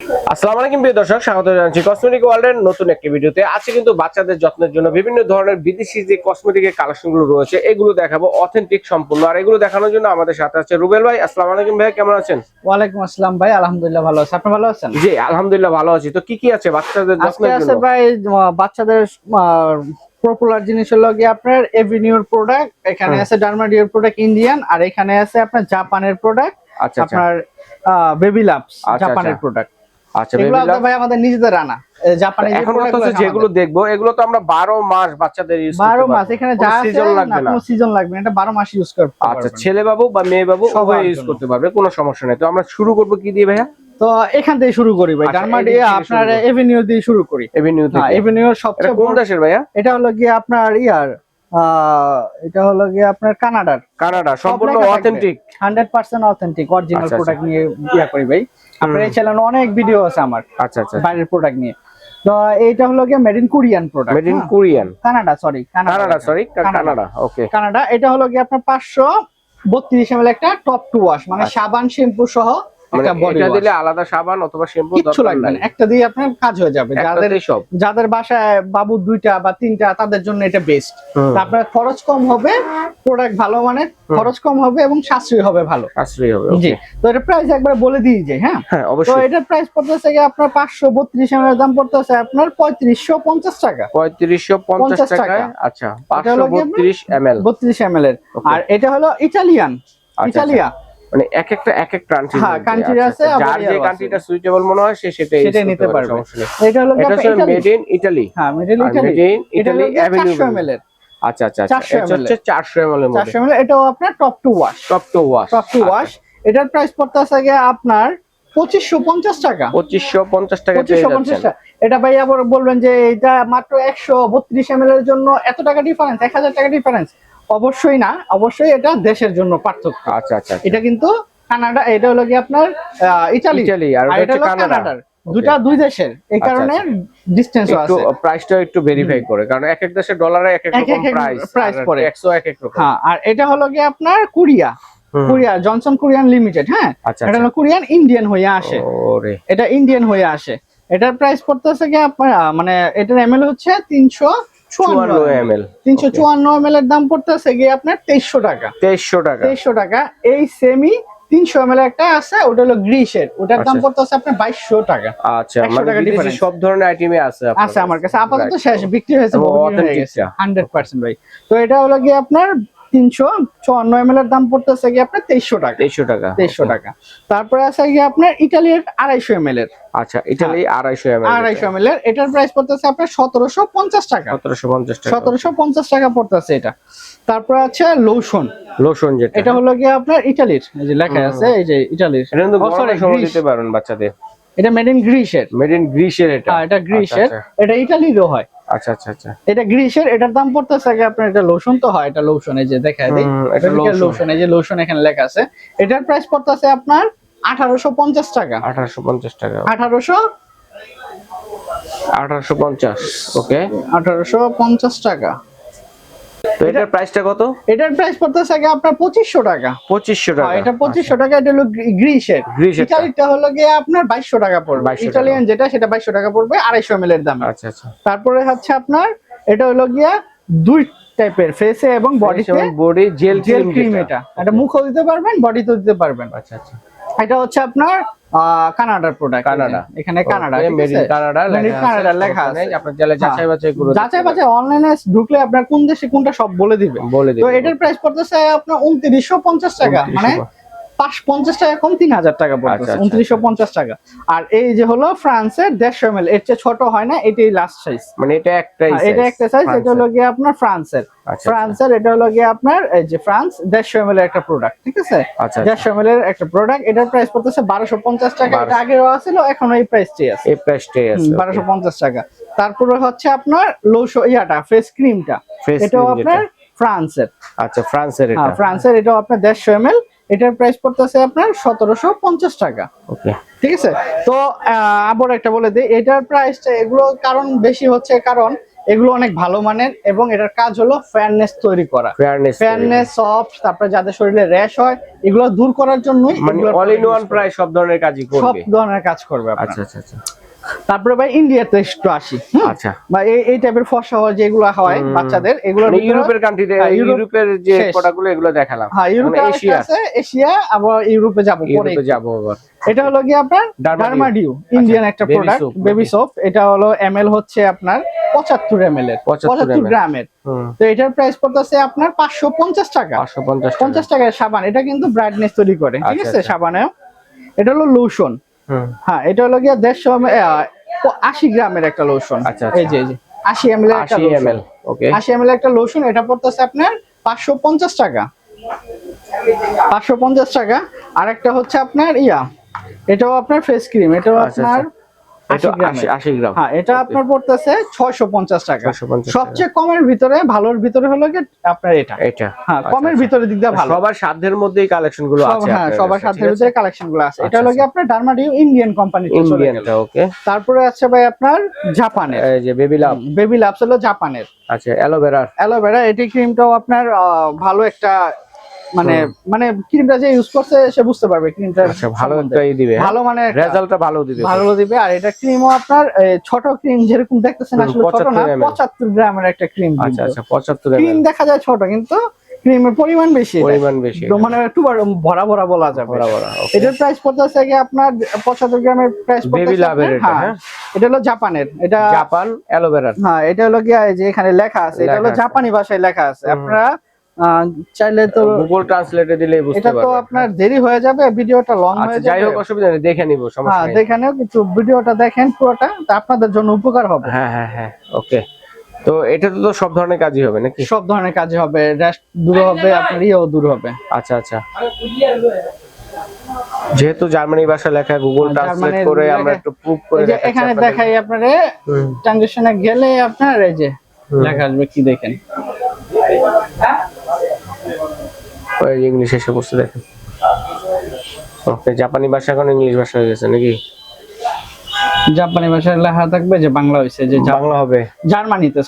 আসসালামু আলাইকুম প্রিয় দর্শক, স্বাগত জানাচ্ছি কসমেটিক ওয়ার্ল্ডের নতুন একটি ভিডিওতে। আজকে কিন্তু বাচ্চাদের যত্নের জন্য বিভিন্ন ধরনের বিদেশি যে কসমেটিকের কালেকশনগুলো রয়েছে এগুলো দেখাবো, অথেন্টিক সম্পূর্ণ। আর এগুলো দেখানোর জন্য আমাদের সাথে আছে রুবেল ভাই। আসসালামু আলাইকুম ভাই, কেমন আছেন? ওয়ালাইকুম আসসালাম ভাই, আলহামদুলিল্লাহ ভালো আছি। আপনি ভালো আছেন? জি আলহামদুলিল্লাহ ভালো আছি। তো কি কি আছে বাচ্চাদের যত্নের আজকে আছে জন্য? ভাই বাচ্চাদের পপুলার জিনিস হলো কি আপনার এভিনিউর প্রোডাক্ট, এখানে আছে ডার্মাডিওর প্রোডাক্ট ইন্ডিয়ান, আর এখানে আছে আপনার জাপানের প্রোডাক্ট, আচ্ছা আচ্ছা আপনার বেবি লাভস আচ্ছা জাপানের আচ্ছা প্রোডাক্ট। আচ্ছা এগুলো বেবি লাভ। ভাই আমাদের নিজেদের আনা জাপানি যে এখন প্রোডাক্ট তো যেগুলো দেখবো এগুলো তো আমরা 12 মাস বাচ্চাদের ইউজ করতে 12 পারবো। মাস এখানে যা আছে সিজন লাগবে না, কোনো সিজন লাগবে না, এটা 12 মাস ইউজ করতে পারবেন। আচ্ছা ছেলে বাবু বা মেয়ে বাবু সবাই ইউজ করতে পারবে, কোনো সমস্যা নেই। তো আমরা শুরু করব কি দিয়ে ভাইয়া? তো এখান থেকে শুরু করি ভাই, আচ্ছা, ডার্মাডিয়া আপনার এভিনিউ দিয়ে শুরু করি। এভিনিউ থেকে। এভিনিউর এটা সবচেয়ে কোন দেশের ভাইয়া? এটা হলো গিয়ে আপনার এটা হলো গিয়ে আপনার কানাডার। কানাডা, সম্পূর্ণ অথেন্টিক 100% অথেন্টিক অরিজিনাল আচ্ছা, প্রোডাক্ট নিয়ে করি ভাই। আপনার এই চ্যানেলে অনেক ভিডিও আছে আমার আচ্ছা আচ্ছা বাইরের প্রোডাক্ট নিয়ে। তো এইটা হলো গিয়ে made in Korean product, made in Korean, Canada, sorry Canada. Okay Canada. এটা হলো গিয়ে আপনার 532 ml একটা টপ টু ওয়াশ, মানে সাবান শ্যাম্পু সহ একটা বডি এটা ওয়াশ। দিলে আলাদা সাবান অথবা শ্যাম্পু কিচ্ছু দরকার লাগবে নাই, না, একটা দিয়ে আপনার কাজ হয়ে যাবে। সব যাদের বাসায় বাবু 2টা বা 3টা তাদের জন্য এটা বেস্ট। আপনার খরচ কম হবে, প্রোডাক্ট ভালো, মানে খরচ কম হবে এবং সাশ্রয়ী হবে, ভালো সাশ্রয়ী হবে। জি। তো এটা প্রাইস একবার বলে দিই যে, হ্যাঁ হ্যাঁ তো অবশ্যই। এটার প্রাইস পড়তেছে কি আপনার 532 ml এর দাম পড়তেছে আপনার 3550 টাকা। 3550 টাকায়। আচ্ছা 532 ml 32 ml এর। আর এটা হলো ইটালিয়ান, ইটালিয়া মানে এক একটা কান্ট্রি, হ্যাঁ কান্ট্রি আছে, যার যে কান্ট্রিটা সুইটেবল মনে হয় সে সেটাই নিতে পারবে। সমস্যা নেই। এটা হলো মেড ইন ইতালি, হ্যাঁ মেড ইন ইতালি, এটা হলো 400 ml এর। আচ্ছা আচ্ছা আচ্ছা, এটা হচ্ছে 400 ml এর মধ্যে। 400 ml, এটাও আপনার top two wash, top two wash. এটার প্রাইস পড়তেছে গিয়ে আপনার 2550 টাকা। 2550 টাকা পেয়ে 2550 যাচ্ছেন। টাকা। এটা ভাই আবার বলবেন যে এটা মাত্র 132 ml এর জন্য এত টাকা ডিফারেন্স, 1000 টাকা ডিফারেন্স? অবশ্যই না, অবশ্যই এটা দেশের জন্য পার্থক্য। আচ্ছা আচ্ছা, এটা কিন্তু কানাডা, এটা হলো কি আপনার ইতালি, আর এটা হলো কানাডার, দুই দেশের, এই কারণে ডিসটেন্স আছে। একটু প্রাইসটা একটু ভেরিফাই করে, কারণ এক এক দেশের ডলারে এক এক রকম প্রাইস পড়ে, ট্যাক্সও এক এক রকম। হ্যাঁ, আর এটা হলো কি আপনার কোরিয়া, জনসন কোরিয়ান লিমিটেড। হ্যাঁ, এটা হলো কোরিয়ান ইন্ডিয়ান হয়ে আসে, এটা ইন্ডিয়ান হয়ে আসে। এটার প্রাইস পড়তেছে কি আপনার মানে এটার এমএল হচ্ছে 354 ml। 354 ml এর দাম পড়তেছে গিয়ে আপনার 2300 টাকা। 2300 টাকা। এই সেমি 300 ml একটা আছে, ওটা হলো গ্রিসের, ওটার দাম পড়তেছে আপনার 2200 টাকা। আচ্ছা, মানে বিদেশি সব ধরনের আইটেমই আছে আমার কাছে, আপাতত শেষ, বিক্রি হয়েছে, 100% ভাই। তো এটা হলো গিয়ে আপনার 354 ml এর দাম পড়তেছে গিয়ে আপনার 2300 টাকা। তারপরে আছে গিয়ে আপনার ইটালির 250 ml এর। আচ্ছা, ইটালি 250 ml এর, এটার প্রাইস পড়তেছে আপনার 1750 টাকা। 1750 টাকা পড়তেছে এটা। তারপর আছে লোশন, যেটা এটা হলো গিয়ে আপনার ইটালির, এই যে লেখা আছে, এই যে ইটালির, এটা কিন্তু গরমের সময় দিতে পারেন বাচ্চাদের। এটা মেড ইন গ্রিসের, এটা গ্রিসের, এটা ইটালিরও হয়। আচ্ছা আচ্ছা আচ্ছা, এটা গ্রিসের, এটার দাম পড়তেছে আগে আপনার, এটা লোশন তো হয়, এটা লোশন, এই যে দেখায় দেই, এটা লোশন, এই যে লোশন এখানে লেখা আছে। এটার প্রাইস পড়তেছে আপনার 1850 টাকা। 1850 টাকা, 1850, ওকে 1850 টাকা। তো এটার প্রাইসটা কত? এটার প্রাইস পড়তেছে আগে আপনার 2500 টাকা। 2500 টাকা, এটা 2500 টাকা। এটা হলো গ্রিসের, ইটালিটা হলো গিয়ে আপনার 2200 টাকা পড়বে। ইটালিয়ান যেটা, সেটা 2200 টাকা পড়বে 250 ml এর দাম। আচ্ছা আচ্ছা। তারপরে হচ্ছে আপনার এটা হলো গিয়ে দুই টাইপের, ফেসে এবং বডিতে, বডি জেল ক্রিম। এটা মুখও দিতে পারবেন, বডিতেও দিতে পারবেন। আচ্ছা আচ্ছা। এটা হচ্ছে আপনার কানাডার প্রোডাক্ট, এখানে কানাডা, মেড ইন কানাডা লেখা আছে। আপনি চাইলে যাচাই বাছাই অনলাইনে ঢুকলে আপনার কোন দেশে কোনটা সব বলে দিবে। তো এটার প্রাইস পড়তেছে আপনার 2950 টাকা, মানে 50 টাকা কম, 3000 টাকা পড়তেছে, 2950 টাকা। আর এই যে হলো ফ্রান্সের 150 ml, এর চেয়ে ছোট হয় না, এটাই লাস্ট সাইজ, মানে এটা একটা সাইজ। এটা হলো গিয়ে আপনার ফ্রান্সের, এটা হলো গিয়ে আপনার এই যে ফ্রান্স 150 ml এর একটা প্রোডাক্ট, ঠিক আছে? 150 ml এর একটা প্রোডাক্ট, এটার প্রাইস পড়তেছে 1250 টাকা। এটা আগেও ছিল, এখনো এই প্রাইসটাই আছে, 1250 টাকা। তারপরে হচ্ছে আপনার ফেস ক্রিমটা, এটাও আপনার ফ্রান্সের। আচ্ছা, ফ্রান্সের, এটাও আপনার 150 ml, এটার প্রাইস পড়তেছে আপনার 1750 টাকা। ওকে, ঠিক আছে। তো আবার একটা বলে দিই, এটার প্রাইসটা, এগুলো কারণ বেশি হচ্ছে, কারণ এগুলো অনেক ভালো মানের এবং এটার কাজ হলো ফেয়ারনেস তৈরি করা, ফেয়ারনেস সফট, তারপরে যাদের শরীরে র্যাশ হয় এগুলো দূর করার জন্যই মানে অল ইন ওয়ান প্রায় সব ধরনের কাজই করবে, সব ধরনের কাজ করবে আপনার। আচ্ছা আচ্ছা আচ্ছা। তারপরে ভাই ইন্ডিয়াতে একটু আসি। আচ্ছা, বা এই টাইপের ফর্সা হওয়া যেগুলো হয় বাচ্চাদের, এগুলো ইউরোপের কান্ট্রিতে, ইউরোপের যে প্রোডাক্টগুলো এগুলো দেখালাম। হ্যাঁ, ইউরোপে আছে, এশিয়া, আবার ইউরোপে যাব পরে যাবো আবার। এটা হলো কি আপনার ডারমাডিউ, ইন্ডিয়ান একটা প্রোডাক্ট, বেবি সোপ। এটা হলো এমএল হচ্ছে আপনার 75 ml এর, 75 গ্রামের। তো এটার প্রাইস পড়তেছে আপনার 550 টাকা। 550 টাকার সাবান। এটা কিন্তু ব্রাইটনেস তৈরি করে, ঠিক আছে সাবানে। এটা হলো লোশন। হ্যাঁ, এটা হলো গিয়া 180 গ্রামের একটা লোশন। এই যে 80 ml এর একটা লোশন। ওকে, 80 ml একটা লোশন। এটা পড়তেছে আপনার 550 টাকা। 550 টাকা। আর একটা হচ্ছে আপনার এটাও আপনার ফেস ক্রিম। এটাও আপনার 80 গ্রাম। হ্যাঁ, এটা আপনার পড়তেছে 650 টাকা। সবচেয়ে কমের ভিতরে, ভালোর ভিতরে হলো কি আপনার এটা। হ্যাঁ, কমের ভিতরে দিক দিয়ে ভালো। সবার সাধ্যের মধ্যেই কালেকশন গুলো আছে। হ্যাঁ, সবার সাধ্যের ভিতরে কালেকশন গুলো আছে। এটা হলো কি আপনার ডারমাডিউ ইন্ডিয়ান কোম্পানিতে চলে গেল। ওকে, তারপরে আছে ভাই আপনার জাপানের, এই যে বেবি লাভস হলো জাপানের। আচ্ছা, অ্যালোভেরা এটি ক্রিমটাও আপনার ভালো একটা মানে ক্রিমটা যে ইউজ করছে সে বুঝতে পারবে ক্রিমটা ভালো দিবে, ভালো মানে রেজাল্টটা ভালো দিবে। আর এটা ক্রিমও আপনার ছোট ক্রিম যেরকম দেখতেছেন, আসলে ছোট না, 75 গ্রামের একটা ক্রিম। আচ্ছা আচ্ছা, 75 ক্রিম দেখা যায় ছোট, কিন্তু ক্রিমের পরিমাণ বেশি, মানে একটু ভরা ভরা বলা যাবে। এটার প্রাইস পড়তেছে কি আপনার 75 গ্রামের প্রাইস পড়তেছে। হ্যাঁ, এটা হলো জাপানের, এটা জাপান অ্যালোভেরা। হ্যাঁ, এটা হলো কি যে এখানে লেখা আছে, এটা হলো জাপানি ভাষায় লেখা আছে। আপনারা চাইলে তো গুগল ট্রান্সলেটে দিলেই বুঝতে পারবেন। এটা তো আপনার দেরি হয়ে যাবে, ভিডিওটা লং হয়ে যাবে। যাই হোক, অসুবিধা নেই, দেখে নিব, সমস্যা নেই। হ্যাঁ, দেখে নিও, কিছু ভিডিওটা দেখেন পুরোটা, তা আপনাদের জন্য উপকার হবে। হ্যাঁ হ্যাঁ হ্যাঁ, ওকে। তো এটা তো সব ধরনের কাজই হবে নাকি? সব ধরনের কাজই হবে, রেস্ট দূর হবে, আপনার দূর হবে। আচ্ছা আচ্ছা। যেহেতু জার্মানি ভাষা লেখা, গুগল ট্রান্সলেট করে আমরা একটু প্রুফ করে দেখাচ্ছি। এখানে দেখাই আপনারে, ট্রানজিশনে গেলে আপনার এই যে লেখা আসবে, কি দেখেন, ওই ইংলিশ এসে বসে দেখেন। ওকে, জাপানি ভাষা এখন ইংলিশ ভাষা হয়ে গেছে নাকি? জাপানি ভাষায় লেখা থাকবে, যে বাংলা হইছে, যে বাংলা হবে জার্মানিতে,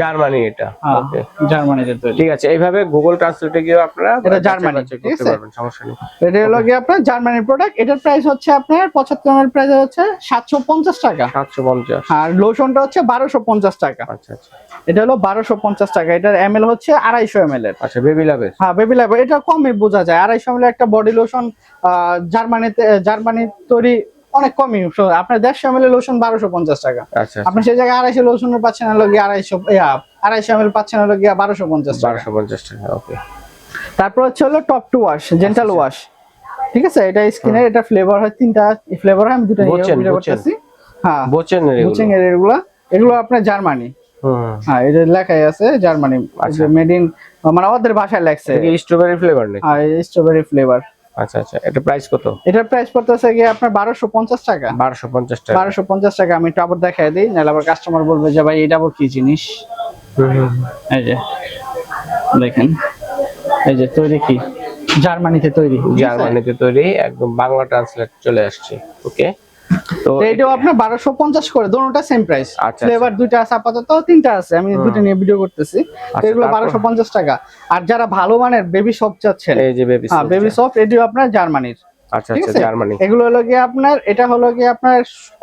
জার্মানি এটা। ওকে, জার্মানিতে তৈরি। ঠিক আছে, এইভাবে গুগল ট্রান্সলেটে গিয়ে আপনারা এটা জার্মানি করতে পারবেন, সমস্যা নেই। এটা হলো কি আপনার জার্মানির প্রোডাক্ট। এটার প্রাইস হচ্ছে আপনার 75 এর প্রাইস হচ্ছে 750 টাকা। 750। আর লোশনটা হচ্ছে 1250 টাকা। আচ্ছা আচ্ছা, এটা হলো 1250 টাকা। এটার এমএল হচ্ছে 250 ml এর। আচ্ছা, বেবি লাভ। হ্যাঁ, বেবি লাভ। এটা কমই বোঝা যায়, 250 ml একটা বডি লোশন জার্মানি তৈরি, অনেক কমই। আপনার 150 ml লোশন 1250 টাকা। আচ্ছা, আপনি সেই জায়গায় 250 লোশনের পাচ্ছেন হলো গিয়ে 250 ml পাচ্ছেন হলো গিয়ে 1250 টাকা। ওকে। তারপর হচ্ছে হলো top two wash, gentle wash. ঠিক আছে, এটা স্কিনের, এটা ফ্লেভার হয়, 3টা ফ্লেভার হয়, আমি দুটো নিয়ে করতেছি। হ্যাঁ, বোচেন এর এগুলো আপনার জার্মানি। হ্যাঁ, এটা লেখাই আছে জার্মানি, মেড ইন, মানে ওদের ভাষায় লেখছে। এটা স্ট্রবেরি ফ্লেভার নাকি? হ্যাঁ, স্ট্রবেরি ফ্লেভার। আচ্ছা আচ্ছা, এটা প্রাইস কত? এটার প্রাইস পড়তেছে কি আপনার 1250 টাকা। 1250 টাকা। আমি একটু আবার দেখাই দিই, নাহলে আবার কাস্টমার বলবে যে ভাই এটা আবার কি জিনিস। এই যে দেখেন, এই যে তৈরি, কি জার্মানিতে তৈরি, একদম বাংলা ট্রান্সলেট চলে আসছে। ওকে, তো এটাও আপনার 1250 করে, দুটোটা সেম প্রাইস। ফ্লেভার দুইটা আছে, আপাতত 3টা আছে, আমি দুটো নিয়ে ভিডিও করতেছি। এগুলো 1250 টাকা। আর যারা ভালো মানের বেবি সফট চাচ্ছেন, এই যে বেবি সফট, এটিও আপনার জার্মানির। আচ্ছা আচ্ছা, জার্মানি। এগুলো হলো গিয়ে আপনার, এটা হলো গিয়ে আপনার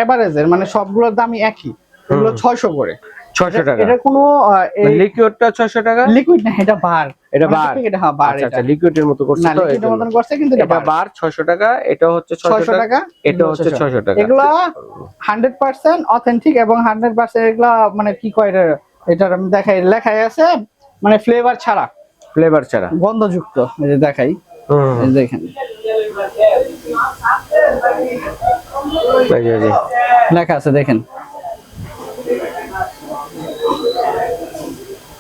এভারেজের, মানে সবগুলোর দামই একই। এগুলো 600 করে। 600 টাকা। এটা কোনো লিকুইডটা 600 টাকা? লিকুইড না, এটা বার। এটা বার। আচ্ছা, লিকুইডের মতো করছে তো, লিকুইডের মতন করছে, কিন্তু এটা বার। 600 টাকা। এটা হচ্ছে 600 টাকা। এটা হচ্ছে 600 টাকা। এগুলো 100% অথেন্টিক এবং 100% এগুলা মানে কি কয়, এটা আমি দেখাই, লেখাই আছে, মানে ফ্লেভার ছাড়া, গন্ধযুক্ত। এই যে দেখাই, এই দেখেন, লেখা আছে, দেখেন,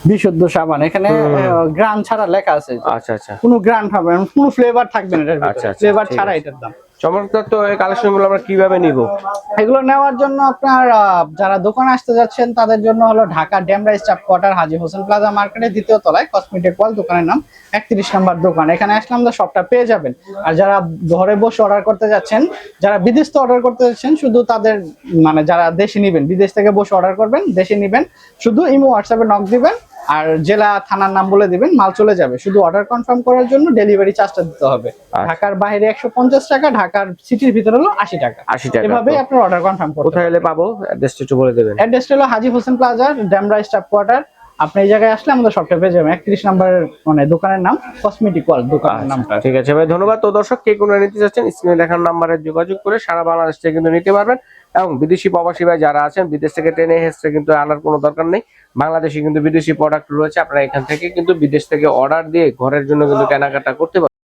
বিশুদ্ধ সাবান। এখানে গ্রান ছাড়া লেখা আছে। আচ্ছা আচ্ছা, কোনো গ্রান হবে না, কোনো ফ্লেভার থাকবে না এটার ভিতরে। ফ্লেভার ছাড়া এটার দাম। চমৎকার। তো এই কালেকশন গুলো আমরা কিভাবে নিব? এগুলো নেওয়ার জন্য আপনার যারা দোকানে আসতে যাচ্ছেন তাদের জন্য হলো ঢাকা ড্যামরা স্টাফ কোয়ার্টার হাজী হোসেন প্লাজা মার্কেটের 2য় তলায় কসমেটিক ওয়াল, দোকানের নাম 31 নম্বর দোকান। এখানে আসলে আমাদের সবটা পেয়ে যাবেন। আর যারা ঘরে বসে অর্ডার করতে যাচ্ছেন, যারা বিদেশ থেকে অর্ডার করতে যাচ্ছেন, শুধু তাদের মানে যারা দেশে নেবেন, বিদেশ থেকে বসে অর্ডার করবেন, দেশে নেবেন, শুধু ইমো হোয়াটসঅ্যাপে নক দিবেন আর জেলা থানার নাম বলে দিবেন, মাল চলে যাবে। শুধু অর্ডার কনফার্ম করার জন্য ডেলিভারি চার্জটা দিতে হবে। ঢাকার বাইরে 150 টাকা, ঢাকার সিটির ভিতরে হলো 80 টাকা। 80 টাকা। এভাবে আপনার অর্ডার কনফার্ম করতে কোথায় এলে পাবো? অ্যাড্রেসটা একটু বলে দেবেন। অ্যাড্রেসটা হলো হাজী Hossain plaza Demra staff quarter. আপনি এই জায়গায় আসলে আমাদের সবটা পেয়ে যাবেন। 31 নম্বরের মানে দোকানের নাম কসমেটিক ওয়াল, দোকানের নামটা। ঠিক আছে ভাই, ধন্যবাদ। তো দর্শক, কে কোন নিতে চাচ্ছেন স্ক্রিনে দেখার নাম্বারে যোগাযোগ করে সারা বাংলাদেশ থেকে কিন্তু নিতে পারবেন। এবং বিদেশি প্রবাসী ভাই যারা আছেন, বিদেশ থেকে টেনে এসে কিন্তু আনার কোনো দরকার নেই। বাংলাদেশে কিন্তু বিদেশি প্রোডাক্ট রয়েছে, আপনারা এখান থেকে কিন্তু বিদেশ থেকে অর্ডার দিয়ে ঘরের জন্য কিন্তু কেনাকাটা করতে পারবেন।